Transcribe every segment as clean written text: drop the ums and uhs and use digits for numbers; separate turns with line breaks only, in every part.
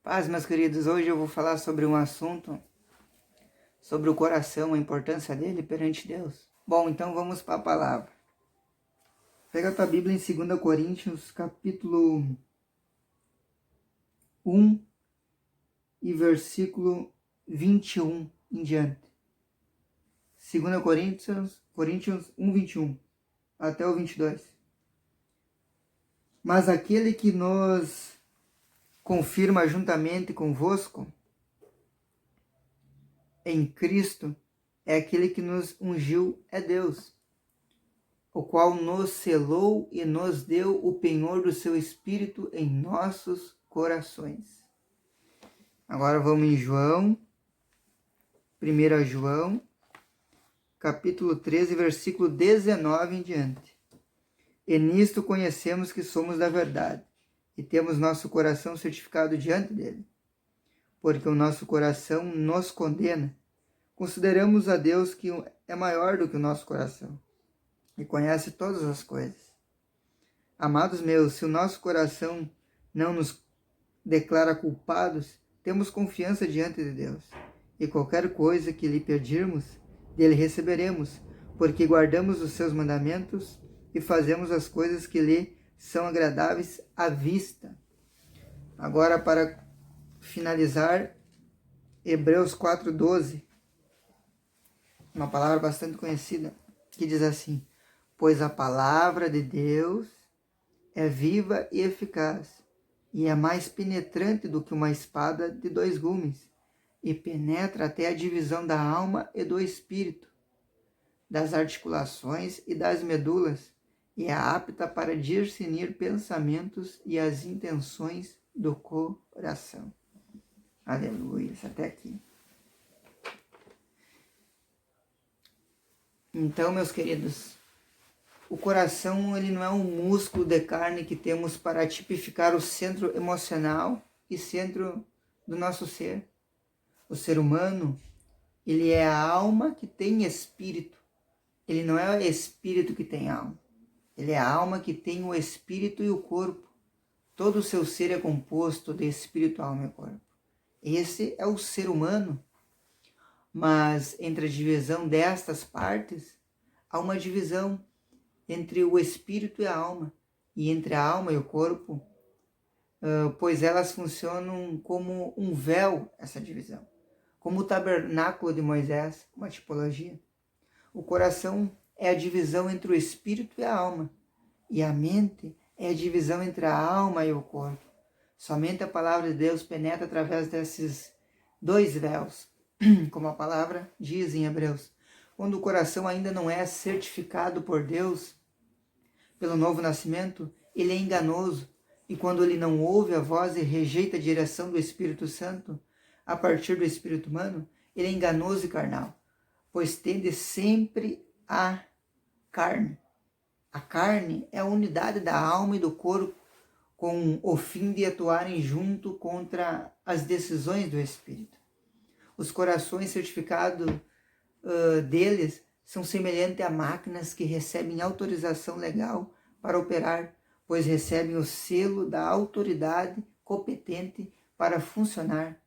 Paz, meus queridos, hoje eu vou falar sobre um assunto, sobre o coração, a importância dele perante Deus. Bom, então vamos para a palavra. Pega a tua Bíblia em 2 Coríntios, capítulo 1 e versículo 21 em diante. 2 Coríntios 1, 21 até o 22. Mas aquele que nos confirma juntamente convosco em Cristo é aquele que nos ungiu, é Deus, o qual nos selou e nos deu o penhor do seu Espírito em nossos corações. Agora vamos em João, 1 João, capítulo 13, versículo 19 em diante. E nisto conhecemos que somos da verdade, e temos nosso coração certificado diante dele. Porque o nosso coração nos condena. Consideramos a Deus que é maior do que o nosso coração, e conhece todas as coisas. Amados meus, se o nosso coração não nos declara culpados, temos confiança diante de Deus. E qualquer coisa que lhe pedirmos, dele receberemos, porque guardamos os seus mandamentos e fazemos as coisas que lhe são agradáveis à vista. Agora, para finalizar, Hebreus 4:12, uma palavra bastante conhecida, que diz assim: pois a palavra de Deus é viva e eficaz, e é mais penetrante do que uma espada de 2 gumes, e penetra até a divisão da alma e do espírito, das articulações e das medulas, e é apta para discernir pensamentos e as intenções do coração. Aleluia, até aqui. Então, meus queridos, o coração ele não é um músculo de carne que temos para tipificar o centro emocional e centro do nosso ser. O ser humano, ele é a alma que tem espírito. Ele não é o espírito que tem alma. Ele é a alma que tem o espírito e o corpo. Todo o seu ser é composto de espírito, alma e corpo. Esse é o ser humano. Mas entre a divisão destas partes, há uma divisão entre o espírito e a alma, e entre a alma e o corpo, pois elas funcionam como um véu, essa divisão, como o tabernáculo de Moisés, uma tipologia. O coração é a divisão entre o espírito e a alma, e a mente é a divisão entre a alma e o corpo. Somente a palavra de Deus penetra através desses 2 véus, como a palavra diz em Hebreus. Quando o coração ainda não é certificado por Deus, pelo novo nascimento, ele é enganoso, e quando ele não ouve a voz e rejeita a direção do Espírito Santo, a partir do espírito humano, ele é enganoso e carnal, pois tende sempre à carne. A carne é a unidade da alma e do corpo, com o fim de atuarem junto contra as decisões do Espírito. Os corações certificados deles são semelhantes a máquinas que recebem autorização legal para operar, pois recebem o selo da autoridade competente para funcionar.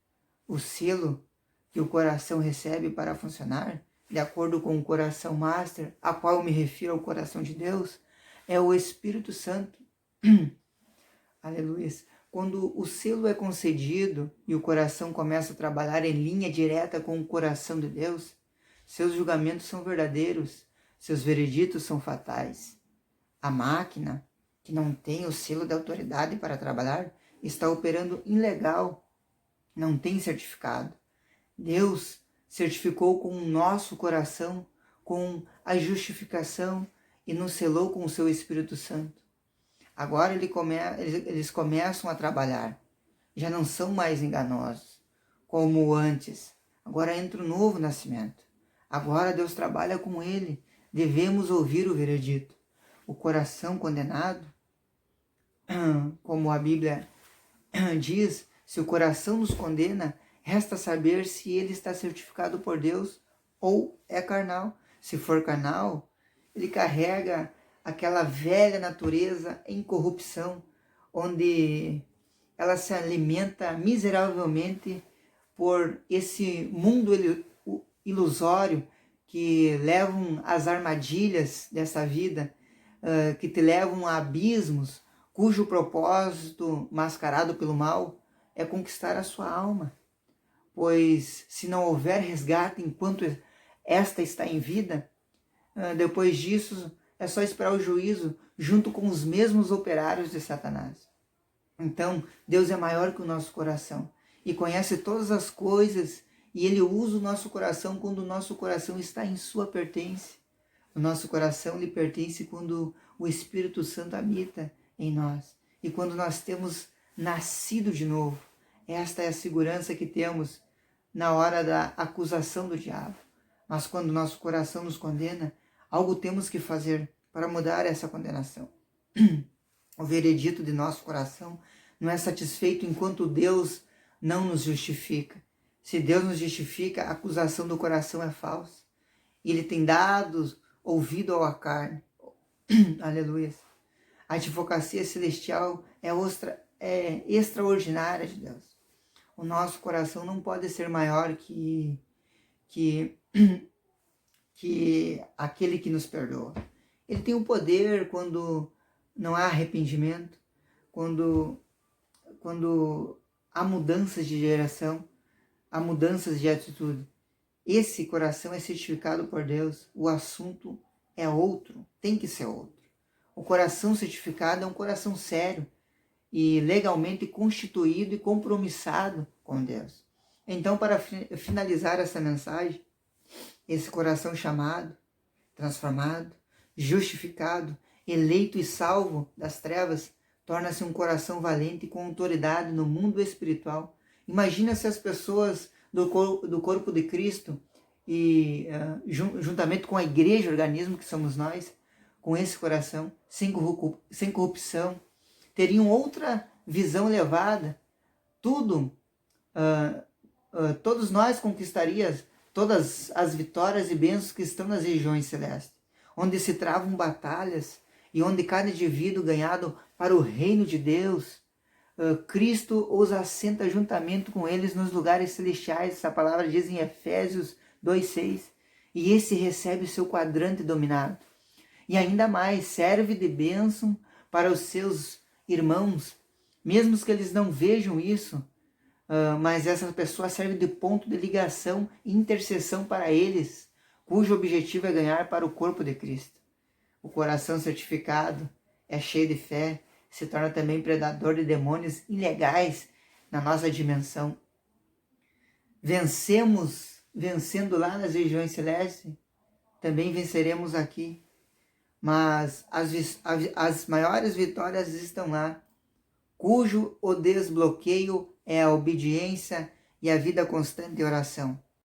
O selo que o coração recebe para funcionar, de acordo com o coração master, a qual eu me refiro ao coração de Deus, é o Espírito Santo. Aleluia. Quando o selo é concedido e o coração começa a trabalhar em linha direta com o coração de Deus, seus julgamentos são verdadeiros, seus vereditos são fatais. A máquina, que não tem o selo da autoridade para trabalhar, está operando ilegal, não tem certificado. Deus certificou com o nosso coração, com a justificação, e nos selou com o seu Espírito Santo. Agora eles começam a trabalhar, já não são mais enganosos, como antes. Agora entra o novo nascimento. Agora Deus trabalha com ele, devemos ouvir o veredito. O coração condenado, como a Bíblia diz, se o coração nos condena, resta saber se ele está certificado por Deus ou é carnal. Se for carnal, ele carrega aquela velha natureza em corrupção, onde ela se alimenta miseravelmente por esse mundo ilusório que levam às armadilhas dessa vida, que te levam a abismos, cujo propósito, mascarado pelo mal, é conquistar a sua alma. Pois se não houver resgate enquanto esta está em vida, depois disso é só esperar o juízo junto com os mesmos operários de Satanás. Então, Deus é maior que o nosso coração e conhece todas as coisas, e Ele usa o nosso coração quando o nosso coração está em sua pertence. O nosso coração lhe pertence quando o Espírito Santo habita em nós e quando nós temos nascido de novo. Esta é a segurança que temos na hora da acusação do diabo. Mas quando o nosso coração nos condena, algo temos que fazer para mudar essa condenação. O veredito de nosso coração não é satisfeito enquanto Deus não nos justifica. Se Deus nos justifica, a acusação do coração é falsa. Ele tem dado ouvido à carne. Aleluia. A advocacia celestial é extraordinária de Deus. O nosso coração não pode ser maior que aquele que nos perdoa. Ele tem o poder quando não há arrependimento, quando há mudanças de geração, há mudanças de atitude. Esse coração é certificado por Deus. O assunto é outro, tem que ser outro. O coração certificado é um coração sério e legalmente constituído e compromissado com Deus. Então, para finalizar essa mensagem, esse coração chamado, transformado, justificado, eleito e salvo das trevas, torna-se um coração valente com autoridade no mundo espiritual. Imagina se as pessoas do corpo de Cristo e juntamente com a igreja, organismo que somos nós, com esse coração, sem corrupção, teriam outra visão elevada. Todos nós conquistaríamos todas as vitórias e bênçãos que estão nas regiões celestes, onde se travam batalhas e onde cada indivíduo ganhado para o reino de Deus, Cristo os assenta juntamente com eles nos lugares celestiais. Essa palavra diz em Efésios 2:6. E esse recebe seu quadrante dominado. E ainda mais, serve de bênção para os seus irmãos, mesmo que eles não vejam isso, mas essa pessoa serve de ponto de ligação e intercessão para eles, cujo objetivo é ganhar para o corpo de Cristo. O coração certificado é cheio de fé, se torna também predador de demônios ilegais na nossa dimensão. Vencendo lá nas regiões celestes, também venceremos aqui. Mas as maiores vitórias estão lá, cujo o desbloqueio é a obediência e a vida constante de oração.